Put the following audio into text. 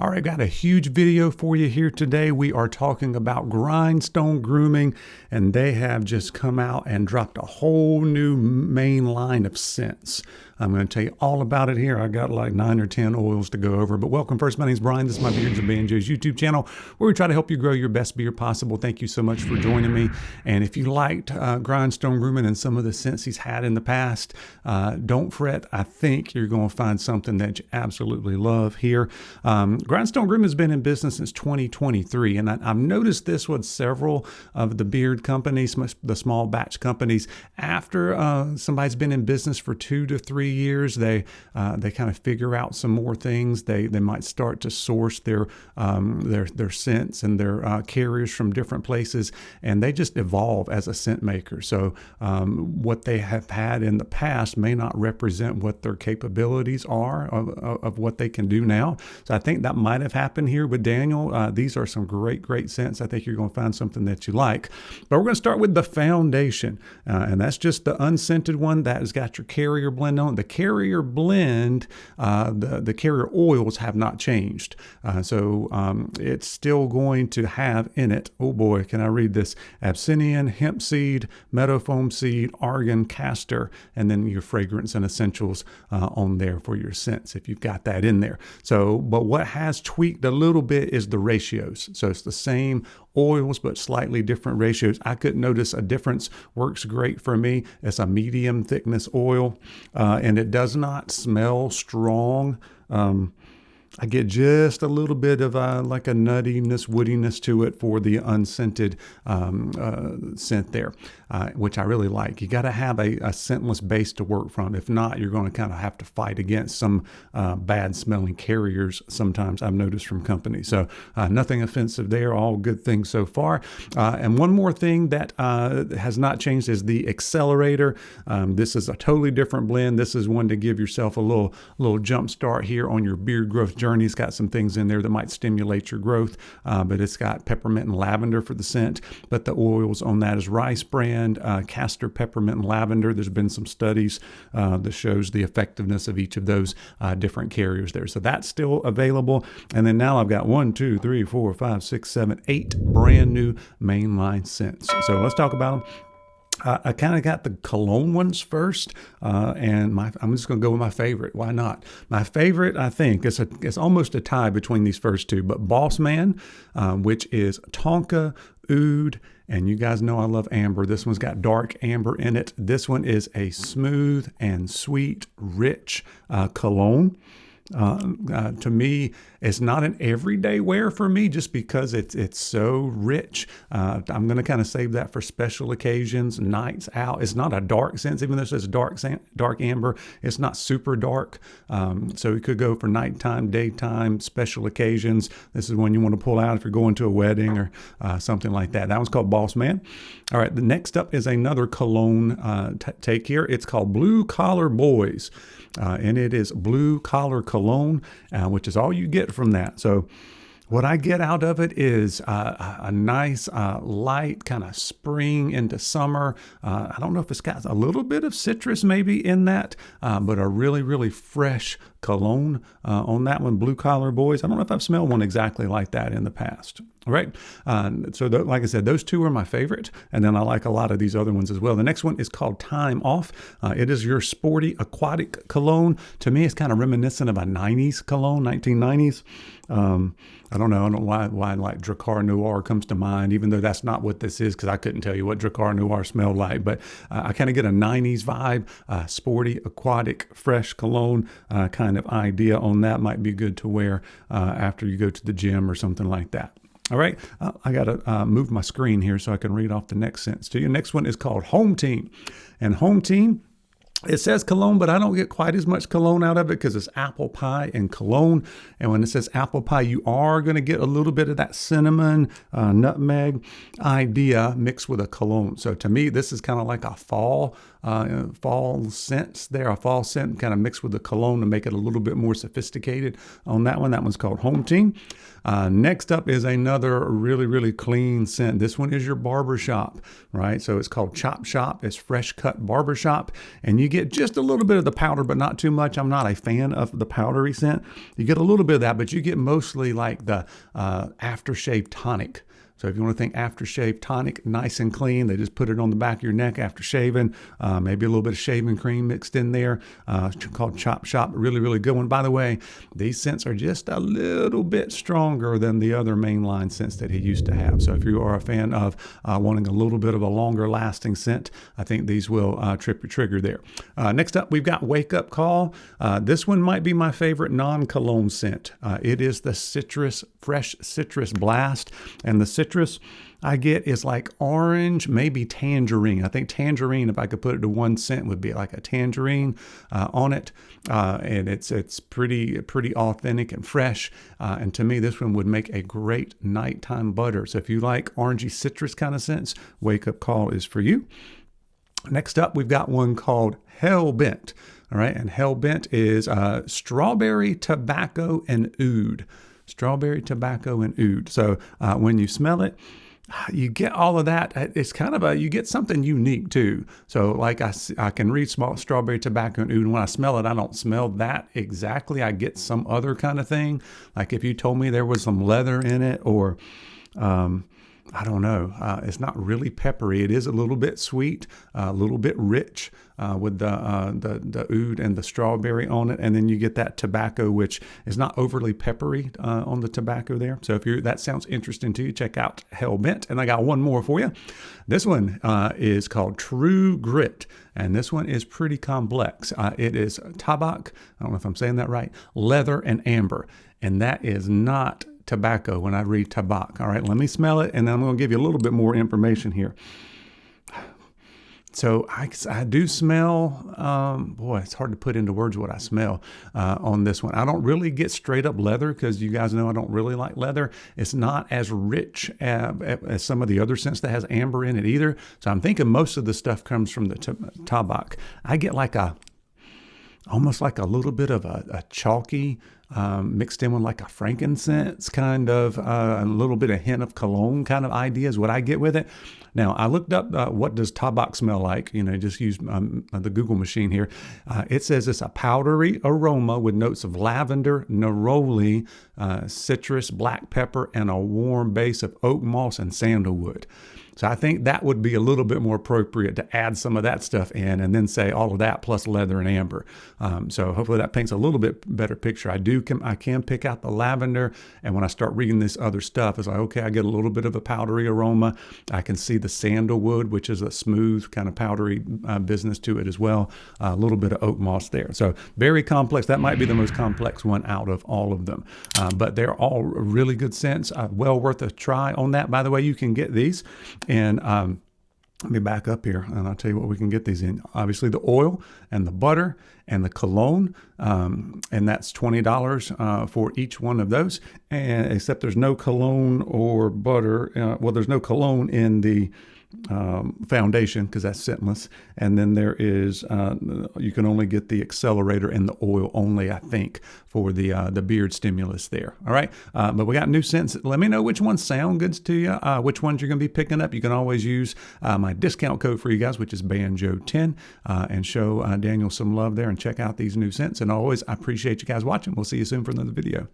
All right, got a huge video for you here today. We are talking about Grindstone Grooming, and they have just come out and dropped a whole new main line of scents. I'm going to tell you all about it here. I got like 9 or 10 oils to go over. But welcome first. My name is Brian. This is my Beards and Banjos YouTube channel where we try to help you grow your best beard possible. Thank you so much for joining me. And if you liked Grindstone Grooming and some of the scents he's had in the past, don't fret. I think you're going to find something that you absolutely love here. Grindstone Grooming has been in business since 2023. And I've noticed this with several of the beard companies, the small batch companies. After somebody's been in business for 2 to 3 years, they kind of figure out some more things. They might start to source their scents and their carriers from different places, and they just evolve as a scent maker. So what they have had in the past may not represent what their capabilities are of what they can do now. So I think that might have happened here with Daniel. These are some great scents. I think you're going to find something that you like. But we're going to start with the foundation, and that's just the unscented one that has got your carrier blend on. The carrier blend, the carrier oils have not changed. So it's still going to have in it, oh boy, can I read this? Abyssinian, hemp seed, meadow foam seed, argan, castor, and then your fragrance and essentials on there for your scents if you've got that in there. So, but what has tweaked a little bit is the ratios. So it's the same oils, but slightly different ratios. I couldn't notice a difference. Works great for me. It's a medium thickness oil, and it does not smell strong. I get just a little bit of like a nuttiness, woodiness to it for the unscented scent there, which I really like. You got to have a scentless base to work from. If not, you're going to kind of have to fight against some bad smelling carriers sometimes, I've noticed from companies. So nothing offensive there, all good things so far. And one more thing that has not changed is the accelerator. This is a totally different blend. This is one to give yourself a little jump start here on your beard growth journey. It's got some things in there that might stimulate your growth, but it's got peppermint and lavender for the scent. But the oils on that is rice bran, castor, peppermint, and lavender. There's been some studies that shows the effectiveness of each of those different carriers there. So that's still available. And then now I've got 1, 2, 3, 4, 5, 6, 7, 8 brand new mainline scents. So let's talk about them. I kind of got the cologne ones first, and I'm just going to go with my favorite. Why not? My favorite, I think, it's almost a tie between these first two, but Boss Man, which is tonka, oud, and you guys know I love amber. This one's got dark amber in it. This one is a smooth and sweet, rich cologne. To me, it's not an everyday wear for me just because it's so rich. I'm going to kind of save that for special occasions, nights out. It's not a dark scent, even though it says dark amber. It's not super dark. So it could go for nighttime, daytime, special occasions. This is one you want to pull out if you're going to a wedding or something like that. That one's called Boss Man. All right, the next up is another cologne take here. It's called Blue Collar Boys. And it is blue collar cologne, which is all you get from that. So what I get out of it is a nice light kind of spring into summer. I don't know if it's got a little bit of citrus maybe in that, but a really fresh cologne on that one, Blue Collar Boys. I don't know if I've smelled one exactly like that in the past. All right. So like I said, those two are my favorite. And then I like a lot of these other ones as well. The next one is called Time Off. It is your sporty aquatic cologne. To me, it's kind of reminiscent of a 90s cologne, 1990s. I don't know why like Drakkar Noir comes to mind, even though that's not what this is, because I couldn't tell you what Drakkar Noir smelled like. But I kind of get a 90s vibe, sporty, aquatic, fresh cologne kind of idea on that. Might be good to wear after you go to the gym or something like that. All right, I got to move my screen here so I can read off the next sentence to you. Next one is called Home Team. And Home Team, it says cologne, but I don't get quite as much cologne out of it because it's apple pie and cologne. And when it says apple pie, you are going to get a little bit of that cinnamon, nutmeg idea mixed with a cologne. So to me, this is kind of like a fall fall scents there, a fall scent kind of mixed with the cologne to make it a little bit more sophisticated on that one. That one's called Home Team. Next up is another really, really clean scent. This one is your barbershop, right? So it's called Chop Shop. It's fresh cut barbershop, and you get just a little bit of the powder, but not too much. I'm not a fan of the powdery scent. You get a little bit of that, but you get mostly like the aftershave tonic. So if you want to think aftershave tonic, nice and clean, they just put it on the back of your neck after shaving, maybe a little bit of shaving cream mixed in there, called Chop Shop. Really, really good one. By the way, these scents are just a little bit stronger than the other mainline scents that he used to have. So if you are a fan of wanting a little bit of a longer lasting scent, I think these will trip your trigger there. Next up, we've got Wake Up Call. This one might be my favorite non-cologne scent. It is the fresh citrus blast, and the citrus I get is like orange, maybe tangerine. I think tangerine, if I could put it to one scent, would be like a tangerine on it. And it's pretty authentic and fresh. And to me, this one would make a great nighttime butter. So if you like orangey citrus kind of scents, Wake Up Call is for you. Next up, we've got one called Hellbent. All right, and Hellbent is strawberry, tobacco, and oud. Strawberry, tobacco, and oud. So when you smell it, you get all of that. It's kind of you get something unique too. So like I can read strawberry, tobacco, and oud. And when I smell it, I don't smell that exactly. I get some other kind of thing. Like if you told me there was some leather in it, or I don't know. It's not really peppery. It is a little bit sweet, a little bit rich with the oud and the strawberry on it, and then you get that tobacco, which is not overly peppery on the tobacco there. So if that sounds interesting to you, check out Hellbent. And I got one more for you. This one is called True Grit, and this one is pretty complex. It is tabak. I don't know if I'm saying that right. Leather and amber, and that is not tobacco when I read tabak. All right, let me smell it, and then I'm going to give you a little bit more information here. So I do smell, boy, it's hard to put into words what I smell on this one. I don't really get straight up leather, because you guys know I don't really like leather. It's not as rich as some of the other scents that has amber in it either. So I'm thinking most of the stuff comes from the tabak. I get like almost like a little bit of a chalky, mixed in with like a frankincense kind of, a little bit of hint of cologne kind of idea is what I get with it. Now, I looked up what does tabak smell like, just use the Google machine here. It says it's a powdery aroma with notes of lavender, neroli, citrus, black pepper, and a warm base of oak moss and sandalwood. So I think that would be a little bit more appropriate to add some of that stuff in, and then say all of that plus leather and amber. So hopefully that paints a little bit better picture. I can pick out the lavender, and when I start reading this other stuff, it's like, okay, I get a little bit of a powdery aroma. I can see the sandalwood, which is a smooth kind of powdery business to it as well. A little bit of oak moss there. So very complex. That might be the most complex one out of all of them. But they're all really good scents. Well worth a try on that. By the way, you can get these. And let me back up here, and I'll tell you what we can get these in. Obviously, the oil and the butter and the cologne, and that's $20 for each one of those. And except there's no cologne or butter. Well, there's no cologne in the foundation, because that's scentless. And then there is you can only get the accelerator and the oil only, I think, for the beard stimulus there. All right, but we got new scents. Let me know which ones sound good to you, which ones you're going to be picking up. You can always use my discount code for you guys, which is Banjo10, and show Daniel some love there and check out these new scents. And always, I appreciate you guys watching. We'll see you soon for another video.